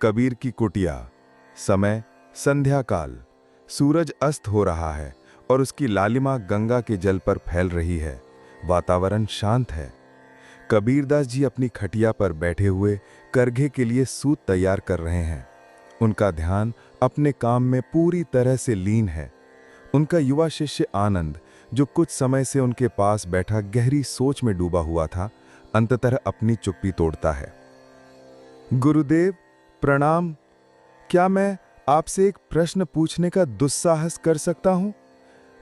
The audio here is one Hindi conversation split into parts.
कबीर की कुटिया। समय संध्या काल। सूरज अस्त हो रहा है और उसकी लालिमा गंगा के जल पर फैल रही है। वातावरण शांत है। कबीरदास जी अपनी खटिया पर बैठे हुए करघे के लिए सूत तैयार कर रहे हैं। उनका ध्यान अपने काम में पूरी तरह से लीन है। उनका युवा शिष्य आनंद, जो कुछ समय से उनके पास बैठा गहरी सोच में डूबा हुआ था, अंततः अपनी चुप्पी तोड़ता है। गुरुदेव प्रणाम। क्या मैं आपसे एक प्रश्न पूछने का दुस्साहस कर सकता हूं?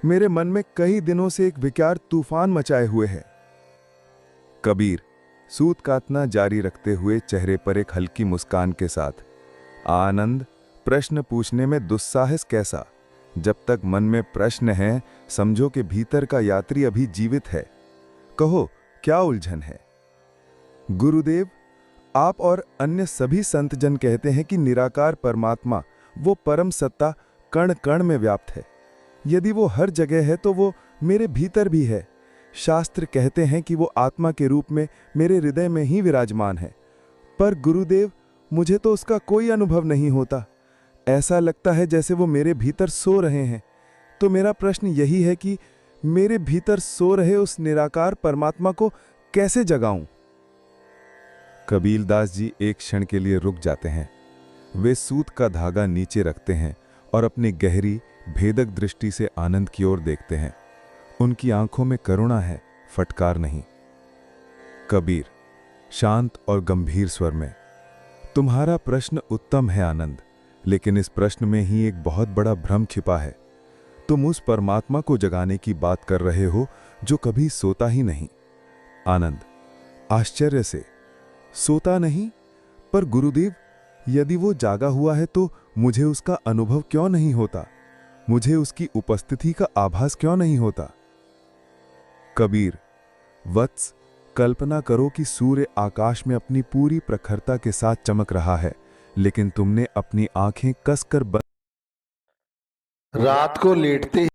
मेरे मन में कई दिनों से एक विकार तूफान मचाए हुए है। कबीर सूत काटना जारी रखते हुए चेहरे पर एक हल्की मुस्कान के साथ, आनंद, प्रश्न पूछने में दुस्साहस कैसा? जब तक मन में प्रश्न है, समझो कि भीतर का यात्री अभी जीवित है। कहो, क्या उलझन है? गुरुदेव, आप और अन्य सभी संतजन कहते हैं कि निराकार परमात्मा, वो परम सत्ता, कण कण में व्याप्त है। यदि वो हर जगह है तो वो मेरे भीतर भी है। शास्त्र कहते हैं कि वो आत्मा के रूप में मेरे हृदय में ही विराजमान है। पर गुरुदेव, मुझे तो उसका कोई अनुभव नहीं होता। ऐसा लगता है जैसे वो मेरे भीतर सो रहे हैं। तो मेरा प्रश्न यही है कि मेरे भीतर सो रहे उस निराकार परमात्मा को कैसे जगाऊं? कबीरदास जी एक क्षण के लिए रुक जाते हैं। वे सूत का धागा नीचे रखते हैं और अपनी गहरी भेदक दृष्टि से आनंद की ओर देखते हैं। उनकी आंखों में करुणा है, फटकार नहीं। कबीर शांत और गंभीर स्वर में, तुम्हारा प्रश्न उत्तम है आनंद, लेकिन इस प्रश्न में ही एक बहुत बड़ा भ्रम छिपा है। तुम उस परमात्मा को जगाने की बात कर रहे हो जो कभी सोता ही नहीं। आनंद आश्चर्य से, सोता नहीं? पर गुरुदेव, यदि वो जागा हुआ है तो मुझे उसका अनुभव क्यों नहीं होता? मुझे उसकी उपस्थिति का आभास क्यों नहीं होता? कबीर वत्स, कल्पना करो कि सूर्य आकाश में अपनी पूरी प्रखरता के साथ चमक रहा है, लेकिन तुमने अपनी आंखें कसकर बंद। रात को लेटते